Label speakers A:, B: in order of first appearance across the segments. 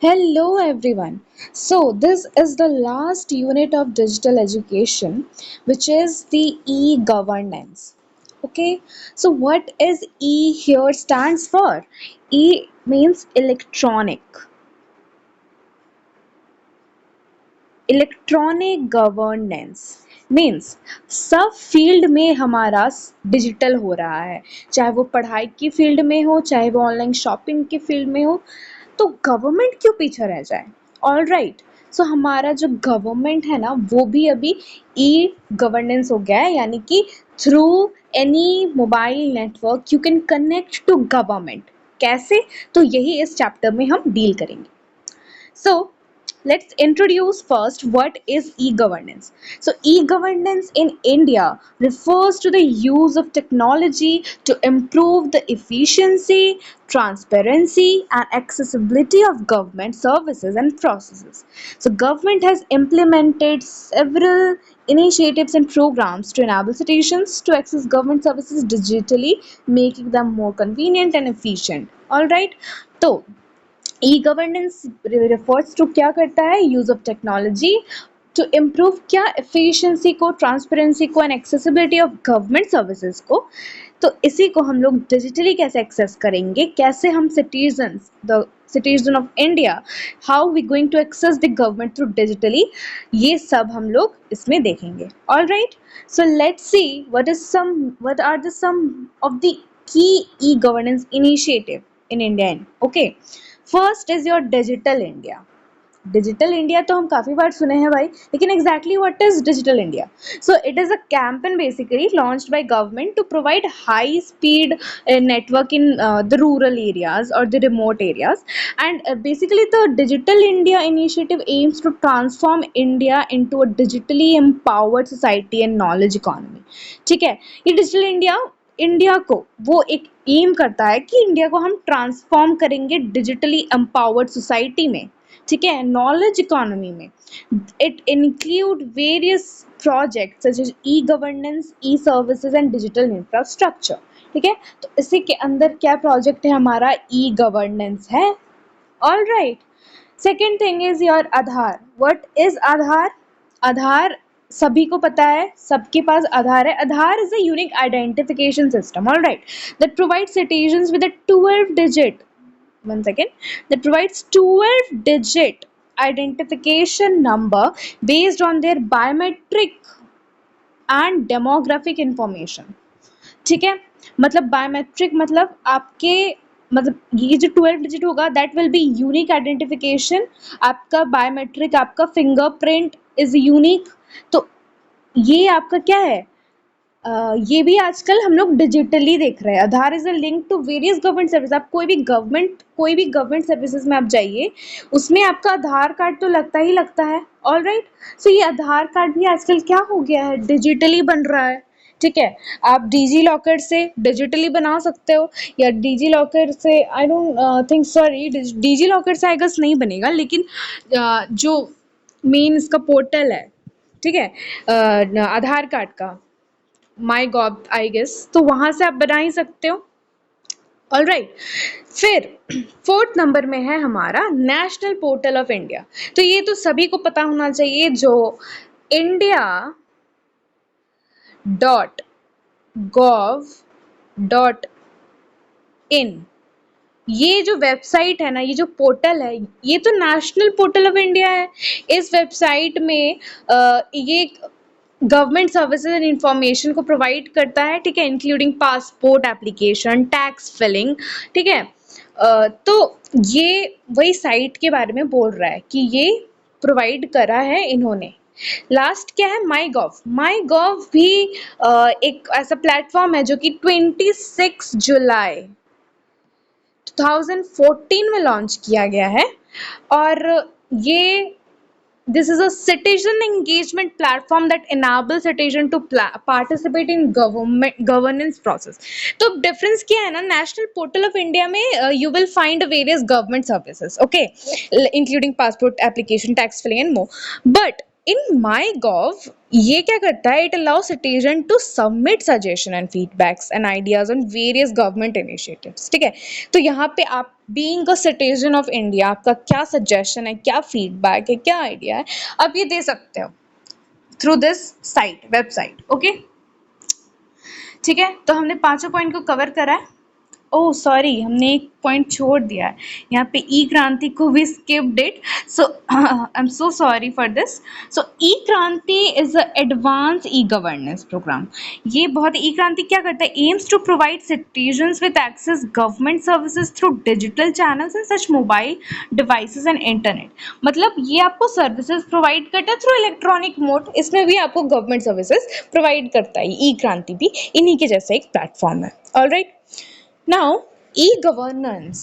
A: Hello everyone. So this is the last unit of digital education, which is the e-governance. Okay, so what is E here stands for? E means electronic governance means सब field में हमारा digital हो रहा है, चाहे वो पढ़ाई की फील्ड में हो, चाहे वो ऑनलाइन शॉपिंग की फील्ड में हो, तो गवर्नमेंट क्यों पीछे रह जाए। ऑल राइट, सो हमारा जो गवर्नमेंट है ना वो भी अभी ई गवर्नेंस हो गया है, यानी कि through any mobile network you can connect to government. कैसे, तो यही इस चैप्टर में हम डील करेंगे। So let's introduce first what is e-governance. So e-governance in India refers to the use of technology to improve the efficiency, transparency and accessibility of government services and processes. So government has implemented several initiatives and programs to enable citizens to access government services digitally, making them more convenient and efficient. All right. So e governance refers to क्या करता है, use of technology to improve क्या, efficiency को, transparency को and accessibility of government services को। तो इसी को हम लोग डिजिटली कैसे एक्सेस करेंगे, कैसे हम citizens the citizen of India, how we going to access the government through digitally, ये सब हम लोग इसमें देखेंगे। All right, so let's see what are the some of the key e governance initiative in India. Okay, first is your digital India. Digital India तो हम काफ़ी बार सुने हैं भाई, लेकिन exactly what is digital India? So it is a campaign basically launched bye government to provide high speed network in the rural areas or the remote areas, and basically the digital india initiative aims to transform india into a digitally empowered society and knowledge economy. ठीक है, ये digital India India को वो एक M करता है कि India को हम ट्रांसफॉर्म करेंगे डिजिटली एम्पावर्ड सोसाइटी में, ठीक है, नॉलेज इकोनॉमी में। It include various project such as e governance, e services and digital infrastructure. ठीक है, तो इसी के अंदर क्या प्रोजेक्ट है हमारा, ई गवर्नेंस है। All right, second thing is your Aadhaar. What is Aadhaar? Aadhaar सभी को पता है, सबके पास आधार है। Aadhaar is a unique identification system, all right, that provide citizens with a 12 digit, one second, that provides 12 digit identification number based on their biometric and demographic information। ठीक है, मतलब बायोमेट्रिक मतलब आपके, मतलब ये जो 12 डिजिट होगा that will be unique identification. आपका बायोमेट्रिक, आपका फिंगरप्रिंट इज यूनिक। तो ये आपका क्या है, ये भी आजकल हम लोग डिजिटली देख रहे हैं। Aadhaar is a link to various government service. आप कोई भी गवर्नमेंट सर्विसेज में आप जाइए, उसमें आपका आधार कार्ड तो लगता ही लगता है। ऑल राइट, सो ये आधार कार्ड भी आजकल क्या हो गया है, डिजिटली बन रहा है। ठीक है, आप डिजी लॉकर से डिजिटली बना सकते हो, या डिजी लॉकर से I don't think, sorry, DigiLocker से आई गेस नहीं बनेगा, लेकिन जो मेन इसका पोर्टल है, ठीक है, आधार कार्ड का, माई गॉव आई गेस, तो वहां से आप बना ही सकते हो। ऑल राइट, फिर फोर्थ नंबर में है हमारा नेशनल पोर्टल ऑफ इंडिया। तो ये तो सभी को पता होना चाहिए, जो India dot gov dot in, ये जो वेबसाइट है ना, ये जो पोर्टल है, ये तो नेशनल पोर्टल ऑफ इंडिया है। इस वेबसाइट में ये गवर्नमेंट सर्विसेज एंड इंफॉर्मेशन को प्रोवाइड करता है, ठीक है, including passport application, tax filing. ठीक है, तो ये वही साइट के बारे में बोल रहा है कि ये प्रोवाइड करा है इन्होंने। लास्ट क्या है, माई गॉव। माई गॉव भी एक ऐसा प्लेटफॉर्म है जो कि 26 जुलाई 2014 में लॉन्च किया गया है, और ये this is a citizen engagement platform that enables citizen to participate in government governance process। तो डिफरेंस क्या है ना, नेशनल पोर्टल ऑफ इंडिया में you will find various government services, okay, including passport application, tax filling and more. But in my Gov ये क्या करता है, it allow citizen to submit suggestion and feedbacks and ideas on various government initiatives, ठीक है। तो यहाँ पे आप being a citizen of India, आपका क्या सजेशन है, क्या फीडबैक है, क्या आइडिया है, आप ये दे सकते हो through this site, website. Okay, ठीक है। तो हमने पांचों पॉइंट को कवर करा है। ओह सॉरी, हमने एक पॉइंट छोड़ दिया है, यहाँ पे ई क्रांति को भी skipped it, so I am so sorry for this. So e Kranti is a advance e governance program. ये बहुत, ई क्रांति क्या करता है, aims to provide citizens with access government services through digital channels and such mobile devices and internet. मतलब ये आपको services provide करता है थ्रू इलेक्ट्रॉनिक मोड, इसमें भी आपको गवर्नमेंट सर्विसेज प्रोवाइड करता है। ई क्रांति भी इन्हीं के जैसा एक प्लेटफॉर्म है। Alright, now e-governance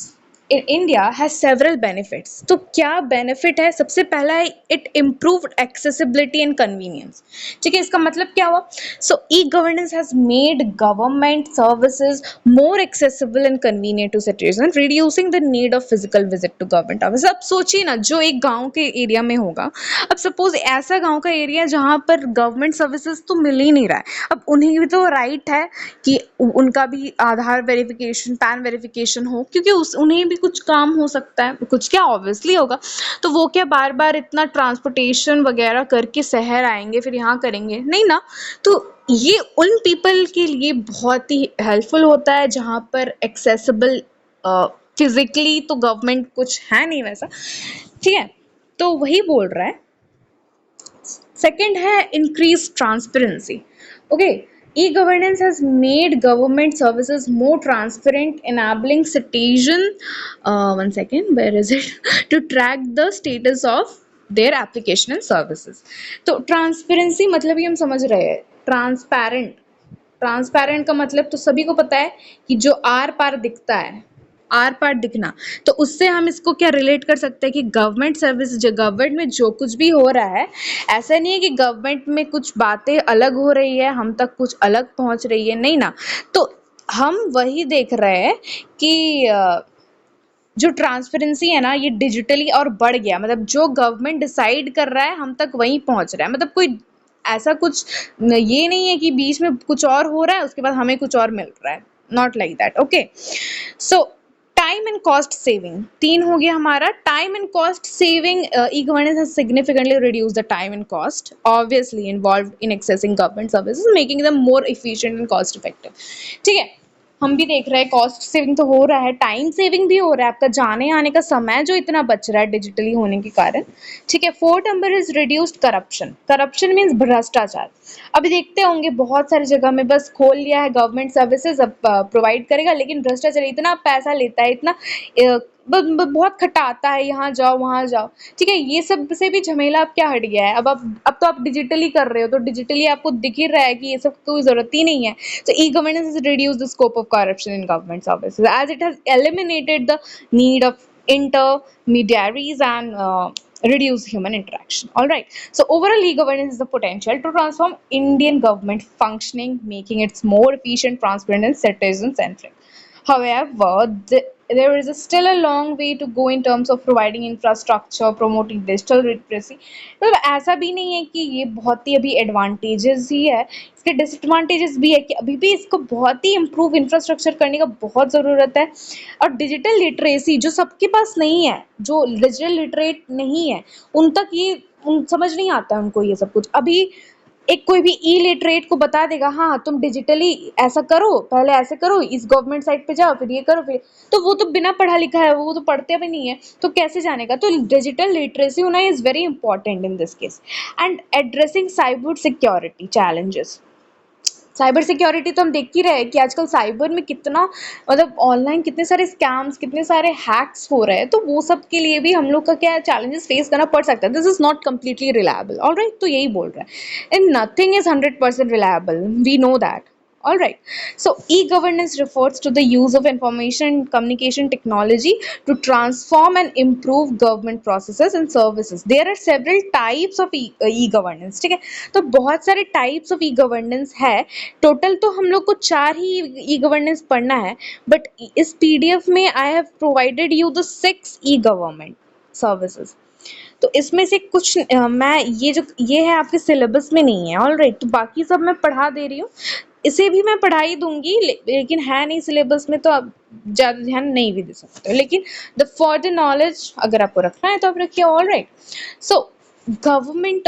A: in India has several benefits। तो क्या benefit है, सबसे पहला है it improved accessibility and convenience, ठीक है। इसका मतलब क्या हुआ, so e-governance has made government services more accessible and convenient to citizens, reducing the need of physical visit to government office। अब सोचिए ना, जो एक गांव के एरिया में होगा, अब सपोज ऐसा गांव का एरिया जहां पर गवर्नमेंट सर्विसेज तो मिल ही नहीं रहा है, अब उन्हें भी तो राइट है कि उनका भी आधार वेरिफिकेशन, पैन वेरिफिकेशन हो, क्योंकि उन्हें भी कुछ काम हो सकता है, कुछ क्या ऑब्वियसली होगा, तो वो क्या बार बार इतना ट्रांसपोर्टेशन वगैरह करके शहर आएंगे फिर यहाँ करेंगे नहीं ना। तो ये उन पीपल के लिए बहुत ही हेल्पफुल होता है जहाँ पर एक्सेसिबल फिजिकली तो गवर्नमेंट कुछ है नहीं वैसा, ठीक है। तो वही बोल रहा है। सेकंड है increased transparency। Okay, e-governance has made government services more transparent, enabling citizen, one second, where is it, to track the status of their application and services। तो ट्रांसपेरेंसी मतलब ये हम समझ रहे हैं, ट्रांसपेरेंट, ट्रांसपेरेंट का मतलब तो सभी को पता है कि जो आर पार दिखता है, आर पार दिखना, तो उससे हम इसको क्या रिलेट कर सकते हैं कि गवर्नमेंट सर्विस, जो गवर्नमेंट में जो कुछ भी हो रहा है, ऐसा नहीं है कि गवर्नमेंट में कुछ बातें अलग हो रही है, हम तक कुछ अलग पहुंच रही है, नहीं ना। तो हम वही देख रहे हैं कि जो ट्रांसपेरेंसी है ना, ये डिजिटली और बढ़ गया, मतलब जो गवर्नमेंट डिसाइड कर रहा है हम तक वही पहुंच रहा है, मतलब कोई ऐसा कुछ ये नहीं है कि बीच में कुछ और हो रहा है उसके बाद हमें कुछ और मिल रहा है, not like that. Okay, so time and cost saving, तीन हो गया हमारा। Time and cost saving, e governance has significantly reduce the time and cost obviously involve in accessing government services, making them more efficient and cost effective, ठीक है। हम भी देख रहे हैं कॉस्ट सेविंग तो हो रहा है, टाइम सेविंग भी हो रहा है, आपका जाने आने का समय जो इतना बच रहा है डिजिटली होने के कारण, ठीक है। Fourth number is reduced corruption. Corruption means भ्रष्टाचार। अभी देखते होंगे बहुत सारी जगह में बस खोल लिया है गवर्नमेंट सर्विसेज, अब प्रोवाइड करेगा, लेकिन भ्रष्टाचार इतना पैसा लेता है, इतना बहुत खटाता है, यहाँ जाओ वहाँ जाओ, ठीक है। ये सब से भी झमेला अब क्या हट गया है, अब तो आप डिजिटली कर रहे हो, तो डिजिटली आपको दिख ही रहा है कि ये सब कोई जरूरत ही नहीं है। So e-governance has reduced the scope of corruption in government services as it has eliminated the need of intermediaries and reduce human interaction. All right. So overall, e-governance is the potential to transform Indian government functioning, making it more efficient, transparent, and citizen-centric. However, there is still a long way to go in terms of providing infrastructure, promoting digital literacy. मतलब ऐसा भी नहीं है कि ये बहुत ही अभी advantages ही है, इसके डिसएडवांटेजेस भी है कि अभी भी इसको बहुत ही इम्प्रूव इंफ्रास्ट्रक्चर करने का बहुत ज़रूरत है। और डिजिटल लिटरेसी जो सबके पास नहीं है, जो डिजिटल लिटरेट नहीं है, उन तक ये समझ नहीं आता है उनको ये सब कुछ। अभी एक कोई भी ई लिटरेट को बता देगा, हाँ तुम डिजिटली ऐसा करो, पहले ऐसे करो, इस गवर्नमेंट साइट पे जाओ, फिर ये करो, फिर तो वो तो बिना पढ़ा लिखा है, वो तो पढ़ते भी नहीं है, तो कैसे जानेगा। तो डिजिटल लिटरेसी होना is very important in this case. And addressing cyber security challenges. Cyber security तो हम देख ही रहे हैं कि आजकल साइबर में कितना, मतलब ऑनलाइन कितने सारे स्कैम्स, कितने सारे हैक्स हो रहे हैं, तो वो सब के लिए भी हम लोग का क्या चैलेंजेस फेस करना पड़ सकता है। This is not completely reliable. Alright, तो यही बोल रहा है, and nothing is 100% reliable, we know that. All right. So e-governance refers to the use of information and communication technology to transform and improve government processes and services. There are several types of e-governance. ठीक है, तो बहुत सारे types of e-governance है। Total तो हम लोग को 4 ही e-governance पढ़ना है, बट इस PDF में I have provided you the 6 e-government. Services. तो इसमें से कुछ मैं ये है आपके सिलेबस में नहीं है, ऑलराइट, तो बाकी सब मैं पढ़ा दे रही हूँ, इसे भी मैं पढ़ा ही दूंगी, लेकिन है नहीं सिलेबस में तो आप ज़्यादा ध्यान नहीं भी दे सकते हो, लेकिन द फॉर द नॉलेज अगर आपको रखना है तो आप रखिए, alright. So government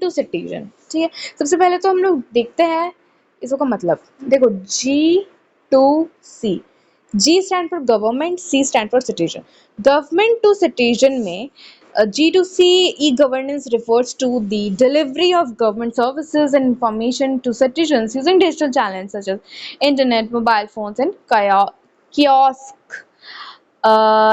A: to citizen, ठीक है। सबसे पहले तो हम लोग देखते हैं इसका मतलब। देखो, G2C, G stand for government, C stand for citizen. Government to citizen में G2C e-governance refers to the delivery of government services and information to citizens using digital channels such as internet, mobile phones, and kiosk.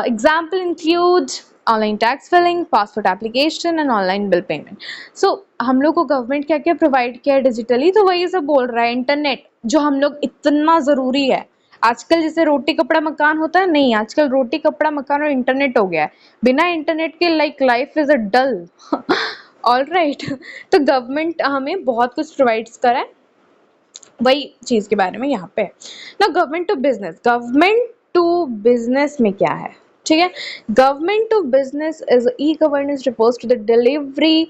A: Example include online tax filling, passport application and online bill payment. So हम लोग को government क्या क्या provide किया है digitally, तो वही सब बोल रहा है। इंटरनेट जो हम लोग इतना ज़रूरी है आजकल, जैसे रोटी कपड़ा मकान होता है, नहीं, आजकल रोटी कपड़ा मकान और इंटरनेट हो गया है। बिना इंटरनेट के life is a dull. All right. तो गवर्नमेंट हमें बहुत कुछ प्रोवाइड्स करा है, वही चीज़ के बारे में यहाँ पे है ना। गवर्नमेंट टू बिजनेस में क्या है, ठीक है। Government to business is e governance reports to the delivery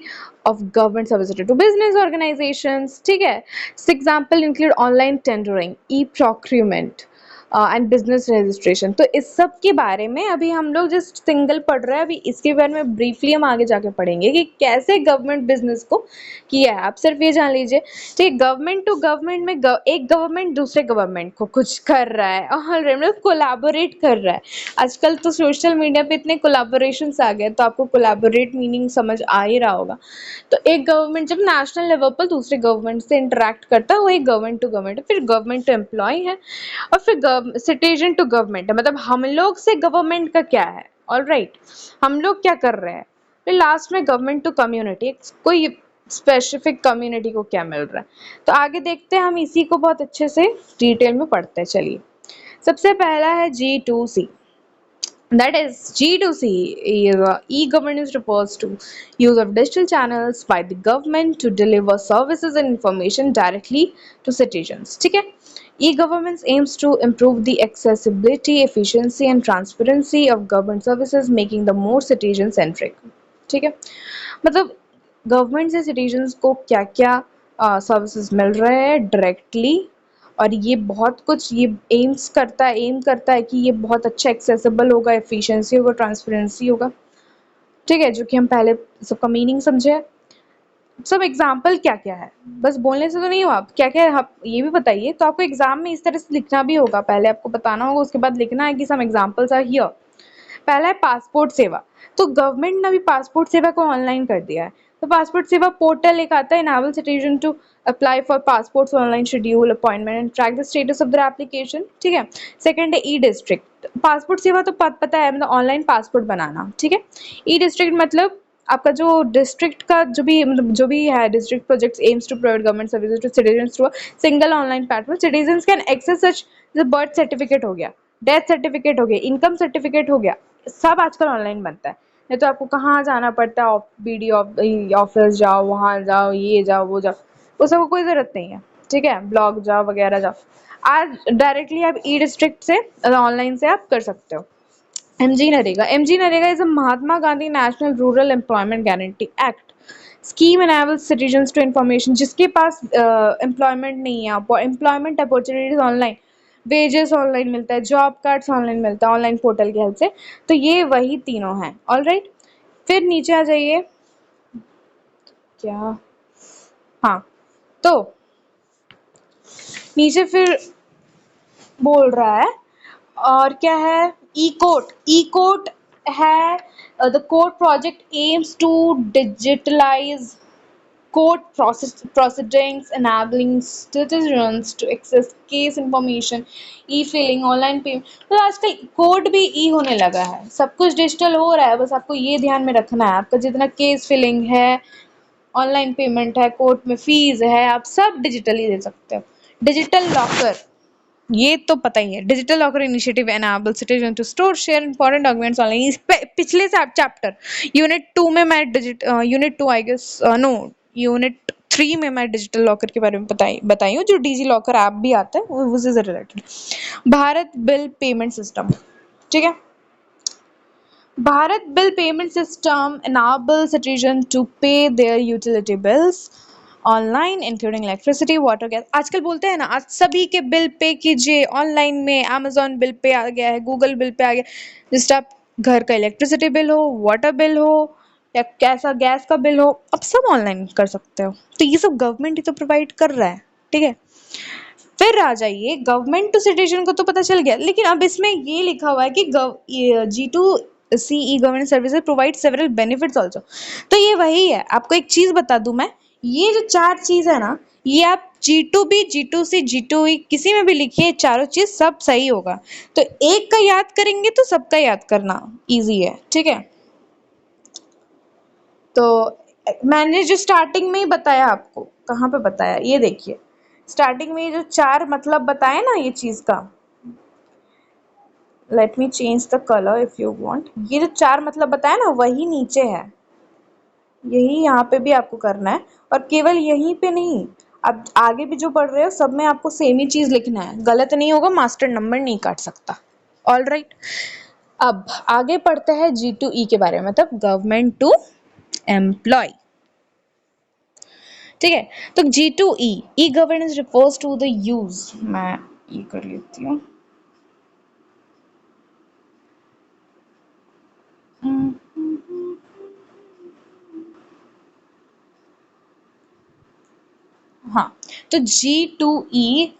A: of government services to business organisations, ठीक है। Example include online tendering, e procurement and business registration. तो इस सब के बारे में अभी हम लोग जस्ट सिंगल पढ़ रहे हैं, अभी इसके बारे में ब्रीफली हम आगे जाके पढ़ेंगे कि कैसे गवर्नमेंट बिजनेस को किया है। आप सिर्फ ये जान लीजिए, ठीक, गवर्नमेंट टू गवर्नमेंट में एक गवर्नमेंट दूसरे गवर्नमेंट को कुछ कर रहा है और मतलब कोलैबोरेट कर रहा है। आजकल तो सोशल मीडिया पे इतने कोलैबोरेशंस आ गए, तो आपको कोलैबोरेट मीनिंग समझ आ ही रहा होगा। तो एक गवर्नमेंट जब नेशनल लेवल पर दूसरे गवर्नमेंट से इंटरेक्ट करता है, वो एक गवर्नमेंट टू गवर्नमेंट है। फिर गवर्नमेंट टू एम्प्लॉय है, और फिर सिटीजन टू गवर्नमेंट है। मतलब हम लोग से गवर्नमेंट का क्या है, ऑलराइट, हम लोग क्या कर रहे हैं। फिर लास्ट में गवर्नमेंट टू कम्युनिटी, कोई स्पेसिफिक कम्युनिटी को क्या मिल रहा है। तो आगे देखते हैं, हम इसी को बहुत अच्छे से डिटेल में पढ़ते हैं। चलिए, सबसे पहला है G2C, that is G2C is e-governance refers to use of digital channels by the government to deliver services and information directly to citizens, ठीक है। E-governance aims to improve the accessibility, efficiency and transparency of government services, making them more citizen centric, ठीक है। मतलब government से citizens को क्या क्या services मिल रहे हैं डायरेक्टली, और ये बहुत कुछ ये एम करता है कि ये बहुत अच्छा एक्सेसिबल होगा, एफिशिएंसी होगा, ट्रांसपेरेंसी होगा, ठीक है, जो कि हम पहले सबका मीनिंग समझे। सब एग्जाम्पल क्या क्या है, बस बोलने से तो नहीं हो, आप क्या क्या है आप ये भी बताइए। तो आपको एग्जाम में इस तरह से लिखना भी होगा, पहले आपको बताना होगा, उसके बाद लिखना है कि सम एग्जाम्पल्स आर हियर। पहला है पासपोर्ट सेवा। तो गवर्नमेंट ने अभी पासपोर्ट सेवा को ऑनलाइन कर दिया है। तो पासपोर्ट सेवा पोर्टल एक आता है, enable citizen to apply for passports online, schedule appointment and track the status of their application, ठीक है। सेकंड है ई डिस्ट्रिक्ट। पासपोर्ट सेवा तो पता है, मतलब ऑनलाइन पासपोर्ट बनाना, ठीक है। ई डिस्ट्रिक्ट मतलब आपका जो डिस्ट्रिक्ट का जो भी है, district projects aims to provide government services to citizens through single online platform. Citizens can access such, birth certificate हो गया, डेथ सर्टिफिकेट हो गया, इनकम सर्टिफिकेट हो गया, सब आजकल ऑनलाइन बनता है। नहीं तो आपको कहाँ जाना पड़ता है, BD ऑफिस जाओ, वहाँ जाओ, ये जाओ, वो जाओ, उस सबको कोई ज़रूरत नहीं है, ठीक है। ब्लॉग जाओ, वगैरह जाओ, आज डायरेक्टली आप ई डिस्ट्रिक्ट से ऑनलाइन से आप कर सकते हो। MG NREGA is a Mahatma Gandhi national rural employment guarantee act scheme enables citizens to information. जिसके पास एम्प्लॉयमेंट नहीं है, employment opportunities online, wages online मिलता है, जॉब कार्ड्स ऑनलाइन मिलता है, ऑनलाइन पोर्टल की हेल्प से। तो ये वही तीनों हैं, ऑलराइट। फिर नीचे आ जाइए, क्या, हाँ, तो नीचे फिर बोल रहा है, और क्या है, ई कोट है। The court project aims to digitalise court proceedings, enabling citizens to access case information, e-filing, online payment. तो आजकल कोर्ट भी ई होने लगा है, सब कुछ डिजिटल हो रहा है, बस आपको ये ध्यान में रखना है। आपका जितना केस फिलिंग है, ऑनलाइन पेमेंट है, कोर्ट में फीस है, आप सब डिजिटली दे सकते हो। डिजिटल लॉकर, ये तो पता ही है। Digital locker initiative enable citizen to store share important documents online. पिछले chapter unit 2 I guess, no, unit 3 में मैं डिजिटल लॉकर के बारे में बताई हूँ, जो डिजी लॉकर ऐप भी आता है, उससे related. Bharat bill payment system, ठीक है। Bharat bill payment system enables citizens to pay their utility bills online including electricity water gas. आजकल बोलते हैं ना, आज सभी के बिल पे कीजिए ऑनलाइन में, अमेजोन बिल पे आ गया है, गूगल बिल पे आ गया। जिस आप घर का इलेक्ट्रिसिटी बिल हो, वाटर बिल हो, या कैसा गैस का बिल हो, अब सब ऑनलाइन कर सकते हो। तो ये सब गवर्नमेंट ही तो प्रोवाइड कर रहा है, ठीक है। फिर आ जाइए, गवर्नमेंट टू सिटीजन को तो पता चल गया, लेकिन अब इसमें ये लिखा हुआ है कि G2C e-governance services provide several benefits also। तो ये वही है, आपको एक चीज बता दूं मैं, ये जो चार चीज है ना, ये आप G2B, G2C, G2E किसी में भी लिखिए, चारों चीज सब सही होगा। तो एक का याद करेंगे तो सबका याद करना इजी है, ठीक है। तो मैंने जो स्टार्टिंग में ही बताया आपको, कहाँ पे बताया, ये देखिए स्टार्टिंग में ये जो चार मतलब बताए ना ये चीज का, let me change the colour if you want, ये जो चार मतलब बताया ना वही नीचे है, यही यहाँ पे भी आपको करना है। और केवल यहीं पे नहीं, अब आगे भी जो पढ़ रहे हो सब में आपको सेम ही चीज लिखना है, गलत नहीं होगा, मास्टर नंबर नहीं काट सकता। ऑल राइट, अब आगे पढ़ते हैं G2E के बारे में, मतलब गवर्नमेंट टू एम्प्लॉय, ठीक है। तो G2E e governance refers to the use, मैं ये कर लेती हूँ। हाँ, तो G2E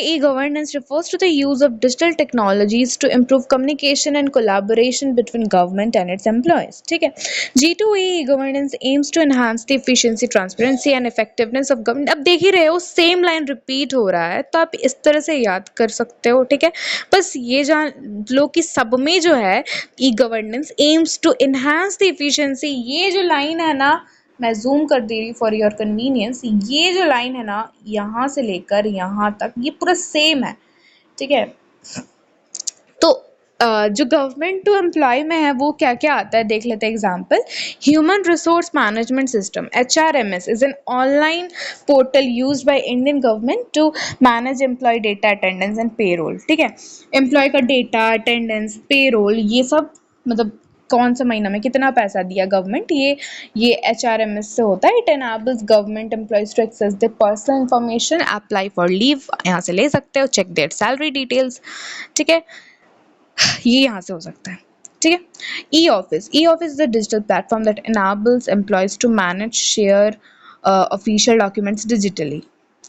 A: e-governance refers to the use of digital technologies to improve communication and collaboration between government and its employees, ठीक है। G2E e-governance aims to enhance the efficiency, transparency and effectiveness of government। अब देख ही रहे हो same line repeat हो रहा है, तो आप इस तरह से याद कर सकते हो, ठीक है। बस ये जान लो कि सब में जो है e-governance aims to enhance the efficiency, ये जो लाइन है ना, मैं जूम कर दे रही फॉर योर कन्वीनियंस, ये जो लाइन है ना यहाँ से लेकर यहाँ तक ये पूरा सेम है, ठीक है। तो जो गवर्नमेंट टू एम्प्लॉय में है वो क्या क्या आता है देख लेते हैं। Example, human resource management system HRMS is an online portal use by Indian government to manage employ data, attendance and payroll, ठीक है। एम्प्लॉय का डेटा, अटेंडेंस, पेरोल, ये सब मतलब कौन सा महीना में कितना पैसा दिया गवर्नमेंट, ये HRMS से होता है। It enables government employees to access the personal information, apply for leave यहाँ से ले सकते हो, चेक देयर सैलरी डिटेल्स, ठीक है। ये यहाँ से हो सकता है, ठीक है। E office is a digital platform that enables employees to manage, share official documents digitally,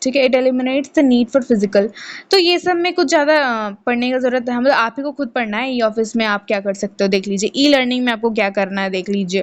A: ठीक है। It eliminates the need for physical. तो ये सब में कुछ ज़्यादा पढ़ने का ज़रूरत है, मतलब आप ही को खुद पढ़ना है। ई ऑफिस में आप क्या कर सकते हो देख लीजिए, ई लर्निंग में आपको क्या करना है देख लीजिए,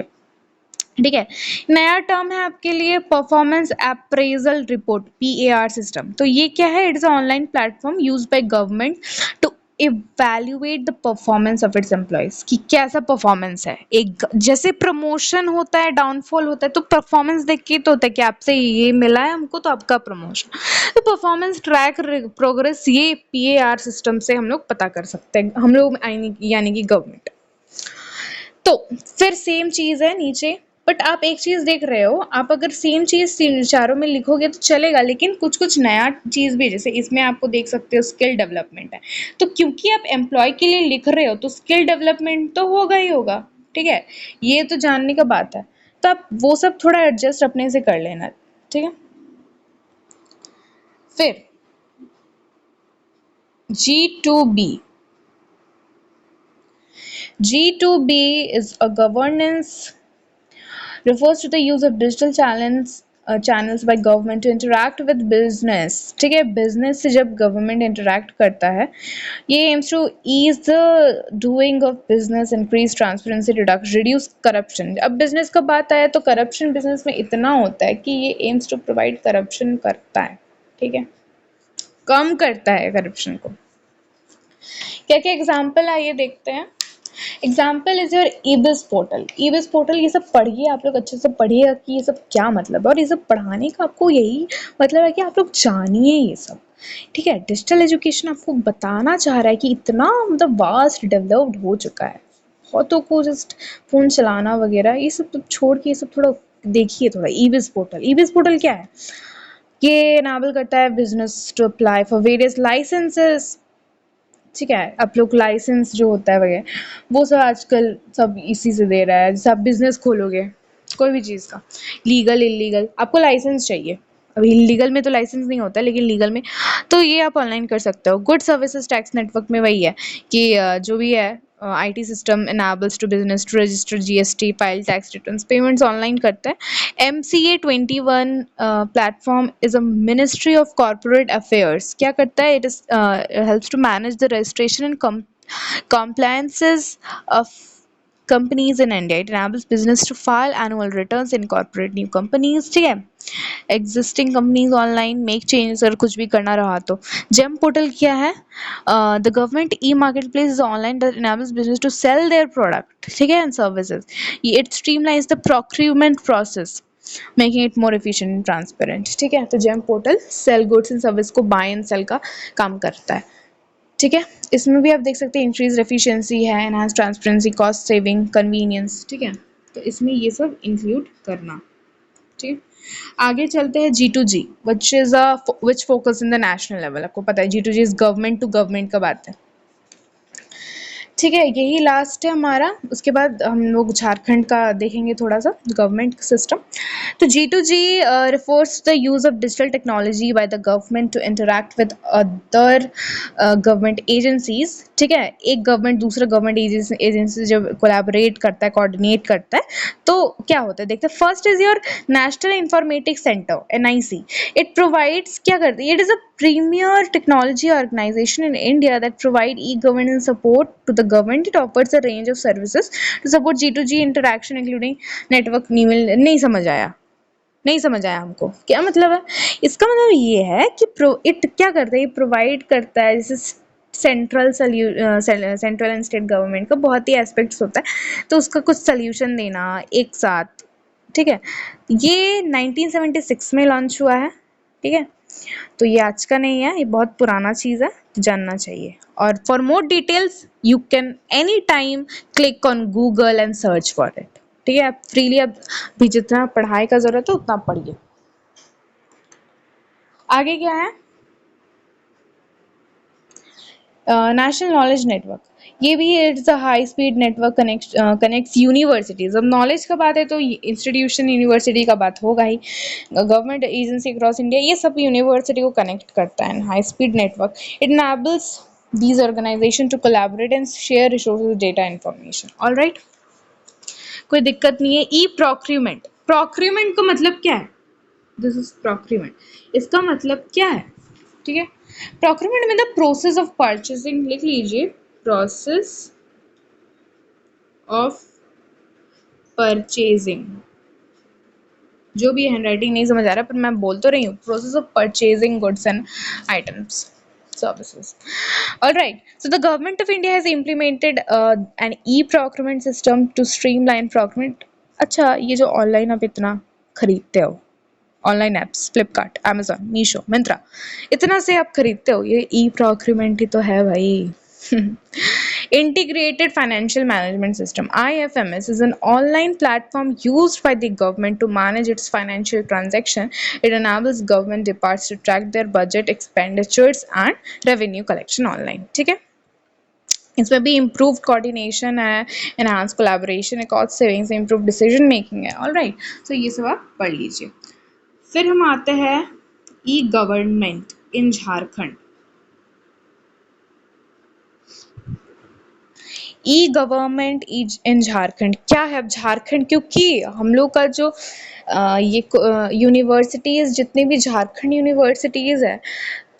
A: ठीक है। नया टर्म है आपके लिए, performance appraisal report PAR system. तो ये क्या है, it is online platform use by government to evaluate the performance of its employees, कि कैसा परफॉर्मेंस है। एक जैसे प्रमोशन होता है, डाउनफॉल होता है, तो परफॉर्मेंस देख के तो होता है कि आपसे ये मिला है हमको तो आपका प्रमोशन। तो परफॉर्मेंस ट्रैक प्रोग्रेस ये PAR सिस्टम से हम लोग पता कर सकते हैं, हम लोग यानी कि गवर्नमेंट। तो फिर सेम चीज है नीचे, बट आप एक चीज देख रहे हो, आप अगर सेम चीज चारों में लिखोगे तो चलेगा, लेकिन कुछ कुछ नया चीज भी, जैसे इसमें आपको देख सकते हो स्किल डेवलपमेंट है। तो क्योंकि आप एम्प्लॉय के लिए लिख रहे हो तो स्किल डेवलपमेंट तो होगा ही होगा, ठीक है। ये तो जानने का बात है, तो आप वो सब थोड़ा एडजस्ट अपने से कर लेना, ठीक है। फिर G2B is a governance, refers to the use of digital channels by government to interact with business, ठीक है। बिजनेस से जब गवर्नमेंट इंटरेक्ट करता है, ये aims to ease the doing of business, increase transparency, reduce corruption। अब business का बात आया तो करप्शन बिजनेस में इतना होता है कि ये aims to provide करप्शन करता है, ठीक है, कम करता है करप्शन को। क्या क्या एग्जाम्पल आइए देखते हैं। Example is your eBiz portal. EBiz portal, ये सब पढ़िए, आप लोग अच्छे से पढ़िएगा कि ये सब क्या मतलब है, और ये सब पढ़ाने का आपको यही मतलब है कि आप लोग जानिए ये सब, ठीक है। डिजिटल एजुकेशन आपको बताना चाह रहा है कि इतना मतलब वास्ट डेवलप्ड हो चुका है, बहुतों को जस्ट फोन चलाना वगैरह ये सब तो छोड़ के ये सब थोड़ा देखिए थोड़ा। ईबिस पोर्टल, ईबिस पोर्टल क्या है, ये एनाबल करता है business to apply for various licences ठीक है, आप लोग लाइसेंस जो होता है वगैरह, वो सब आजकल सब इसी से दे रहा है। जैसे आप बिजनेस खोलोगे कोई भी चीज़ का, लीगल इलीगल आपको लाइसेंस चाहिए। अभी इलीगल में तो लाइसेंस नहीं होता, लेकिन लीगल में तो ये आप ऑनलाइन कर सकते हो। गुड सर्विसेज टैक्स नेटवर्क में वही है कि जो भी है IT system enables to business to register GST, file tax returns, payments online करते हैं। MCA 21 platform is a ministry of corporate affairs. क्या करता है? It is helps to manage the registration and compliances of companies in India. It enables business to file annual returns, incorporate new companies, ठीक है, existing companies online make changes अगर कुछ भी करना रहा तो। जेम पोर्टल क्या है? The government e market place is online that enables business to sell their product, ठीक है, and services. It streamlines the procurement process, making it more efficient and transparent, ठीक है। तो GeM portal sell goods and service को buy and sell का काम करता है, ठीक है। इसमें भी आप देख सकते हैं इंक्रीज एफिशिएंसी है, enhance transparency, cost saving, convenience, ठीक है। तो इसमें ये सब इंक्लूड करना, ठीक। आगे चलते हैं G2G, which focus in the national level. आपको पता है G2G is government to government का बात है, ठीक है। यही लास्ट है हमारा। उसके बाद हम लोग झारखंड का देखेंगे थोड़ा सा, गवर्नमेंट सिस्टम। तो G2G refers to the use of digital technology by the government to interact with other government agencies, ठीक है। एक गवर्नमेंट दूसरे गवर्नमेंट एजेंसी जब कोलैबोरेट करता है, कोऑर्डिनेट करता है, तो क्या होता है देखते हैं। First is your national informatics centre, NIC। It provides, क्या करती है, it is a premier technology organization in India that provide e-governance support to the government. It offers a range of services to support G2G interaction including network email। नहीं समझ आया, नहीं समझ आया हमको क्या मतलब है इसका। मतलब ये है कि इट क्या करता है, ये प्रोवाइड करता है, जैसे सेंट्रल एंड स्टेट गवर्नमेंट का बहुत ही एस्पेक्ट्स होता है, तो उसका कुछ सोल्यूशन देना एक साथ, ठीक है। ये 1976 में लॉन्च हुआ है, ठीक है। तो ये आज का नहीं है, ये बहुत पुराना चीज़ है, जानना चाहिए। और for more details you can any time click on Google and search for it, ठीक है। आप फ्रीली अब भी जितना पढ़ाई का ज़रूरत है उतना पढ़िए। आगे क्या है? नेशनल नॉलेज नेटवर्क, ये भी it's a high speed network connects universities. अब नॉलेज का बात है तो इंस्टीट्यूशन यूनिवर्सिटी का बात होगा ही, गवर्नमेंट एजेंसी अक्रॉस इंडिया, ये सब यूनिवर्सिटी को कनेक्ट करता है। High speed network it enables these organization to collaborate and share resources, data, information, all right। कोई दिक्कत नहीं है। ई प्रोक्यूरमेंट, प्रोक्यूरमेंट का मतलब क्या है? दिस इज प्रोक्यूरमेंट, इसका मतलब क्या है, ठीक है। प्रोक्यूरमेंट में द प्रोसेस ऑफ परचेसिंग, लिख लीजिए, प्रोसेस ऑफ परचेजिंग। जो भी हैंड राइटिंग नहीं समझ आ रहा पर मैं बोल तो रही हूँ, process of purchasing goods and items, services, all right। So the government of India has implemented an e-procurement system to streamline procurement। अच्छा, ये जो ऑनलाइन आप इतना खरीदते हो, online apps, Flipkart, Amazon, Meesho, Myntra, इतना से आप खरीदते हो, ये ई प्रोक्यूरमेंट ही तो है भाई। Integrated Financial Management System, IFMS, is an online platform used by the government to manage its financial transaction। It enables government departments to track their budget, expenditures and revenue collection online, ठीक है। इसमें भी improve coordination है, enhance collaboration है, cost savings, improve decision making है, all right. तो ये सब आप पढ़ लीजिए। फिर हम आते हैं e government in Jharkhand. E government in Jharkhand क्या है? अब झारखंड, क्योंकि हम लोग का जो ये यूनिवर्सिटीज़, जितने भी झारखंड यूनिवर्सिटीज़ है,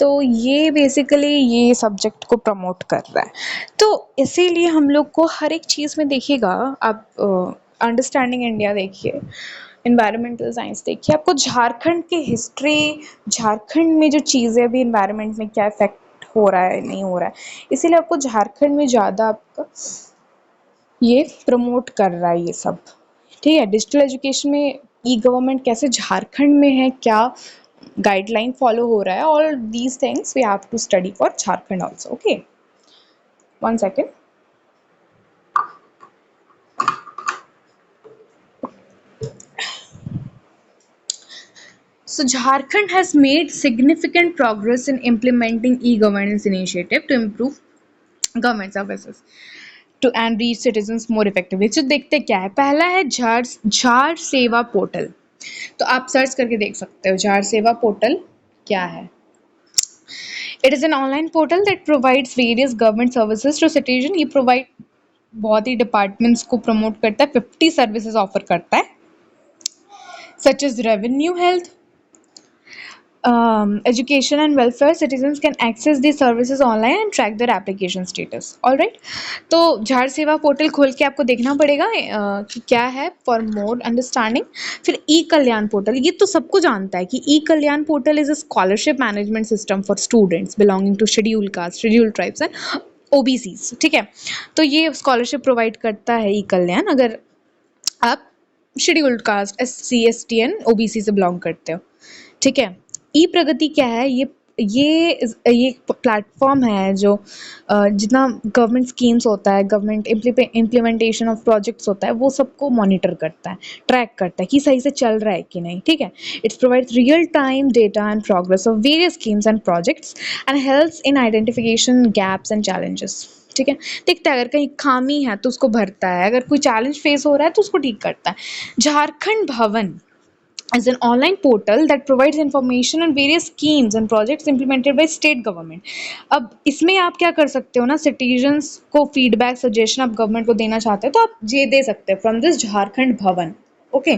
A: तो ये बेसिकली ये सब्जेक्ट को प्रमोट कर रहा है, तो इसीलिए हम लोग को हर एक चीज़ में देखिएगा आप, अंडरस्टैंडिंग इंडिया देखिए, इन्वायरमेंटल साइंस देखिए, आपको झारखंड की हिस्ट्री, झारखंड में जो चीज़ें अभी इन्वायरमेंट में क्या इफेक्ट हो रहा है, नहीं हो रहा है, इसीलिए आपको झारखंड में ज़्यादा आपका ये प्रमोट कर रहा है ये सब, ठीक है। डिजिटल एजुकेशन में ई गवर्नमेंट कैसे झारखंड में है, क्या गाइडलाइन फॉलो हो रहा है, all these things we have to study for Jharkhand also, okay. One second. So Jharkhand has made significant progress in implementing e-governance initiative to improve government services to and reach citizens more effectively. तो देखते क्या है, पहला है झाड़ सेवा portal. तो आप सर्च करके देख सकते हो झाड़ सेवा पोर्टल क्या है। It is an online portal that provides various government services to citizen. ये प्रोवाइड बहुत ही डिपार्टमेंट्स को प्रमोट करता है, 50 सर्विसेज ऑफर करता है, such as revenue, health, education and welfare. Citizens can access these services online and track their application status. All right, तो झाड़ सेवा पोर्टल खोल के आपको देखना पड़ेगा कि क्या है, फॉर मोर अंडरस्टैंडिंग। फिर ई कल्याण पोर्टल, ये तो सबको जानता है कि e Kalyan portal is a scholarship management system for students belonging to schedule caste, schedule tribes and OBCs. ठीक है, तो ये स्कॉलरशिप प्रोवाइड करता है ई कल्याण अगर आप scheduled caste, SC ST and OBC से बिलोंग करते हो। ठीक है, ई प्रगति क्या है, ये प्लेटफॉर्म है जो जितना गवर्नमेंट स्कीम्स होता है, गवर्नमेंट इम्प्लीमेंटेशन ऑफ प्रोजेक्ट्स होता है, वो सबको मॉनिटर करता है, ट्रैक करता है कि सही से चल रहा है कि नहीं। ठीक है, it's provides real time data and progress of various schemes and projects and helps in identification gaps and challenges. ठीक है, देखता है अगर कहीं खामी है तो उसको भरता है, अगर कोई चैलेंज फेस हो रहा है तो उसको ठीक करता है। झारखंड भवन is an online portal that provides information on various schemes and projects implemented by state government। अब इसमें आप क्या कर सकते हो ना, सिटीजन्स को फीडबैक सजेशन आप गवर्नमेंट को देना चाहते हो तो आप ये दे सकते हो फ्रॉम दिस झारखंड भवन। Okay,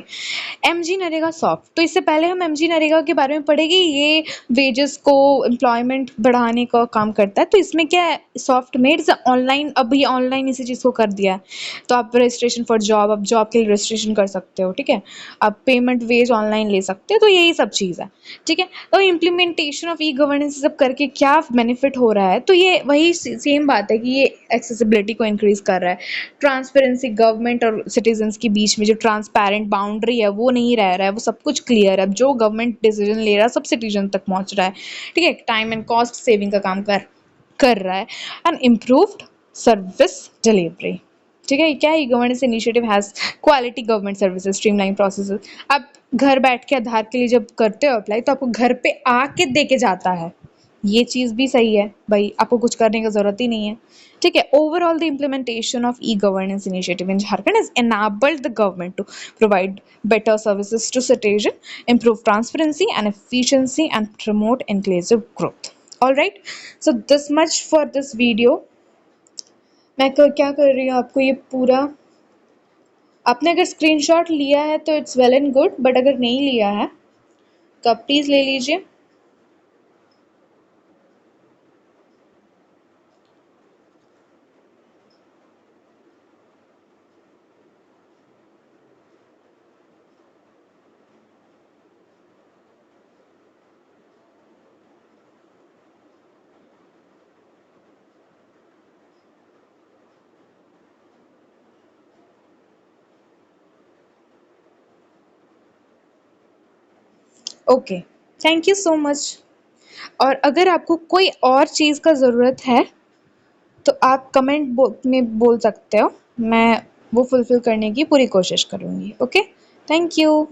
A: MG NREGA soft. तो इससे पहले हम MG नरेगा के बारे में पढ़ेंगे। ये वेजेस को, एम्प्लॉयमेंट बढ़ाने का काम करता है। तो इसमें क्या है, सॉफ्ट मेड ऑनलाइन, अब ये ऑनलाइन इसी चीज़ को कर दिया है। तो आप रजिस्ट्रेशन फॉर जॉब, आप जॉब के लिए रजिस्ट्रेशन कर सकते हो। ठीक है, आप पेमेंट वेज ऑनलाइन ले सकते हो। तो यही सब चीज़ है। ठीक है, तो इम्प्लीमेंटेशन ऑफ ई गवर्नेंस सब करके क्या बेनिफिट हो रहा है, तो ये वही सेम बात है कि ये एक्सेसिबिलिटी को इंक्रीज कर रहा है। ट्रांसपेरेंसी, गवर्नमेंट और सिटीजन्स के बीच में जो ट्रांसपेरेंट बाउंड्री है वो नहीं रह रहा है, वो सब कुछ क्लियर है। अब जो गवर्नमेंट डिसीजन ले रहा है सब सिटीजन तक पहुंच रहा है। ठीक है, टाइम एंड कॉस्ट सेविंग का काम कर रहा है। And improved service delivery. ठीक है, क्या ई governance initiative has quality government services, streamline processes. आप घर बैठ के आधार के लिए जब करते हो अप्लाई तो आपको घर पे आके दे के जाता है। ये चीज़ भी सही है भाई, आपको कुछ करने की ज़रूरत ही नहीं है। ठीक है, overall the implementation of E governance initiative in Jharkhand has enabled the government to provide better services to citizen, improve transparency and efficiency and promote inclusive growth. All right, so this much for this video. मैं क्या कर रही हूँ, आपको ये पूरा, आपने अगर स्क्रीनशॉट लिया है तो it's well and good, but अगर नहीं लिया है तो आप प्लीज़ ले लीजिए। Okay, thank you so much. और अगर आपको कोई और चीज़ का ज़रूरत है तो आप कमेंट में बोल सकते हो, मैं वो फुलफ़िल करने की पूरी कोशिश करूँगी। Okay, thank you.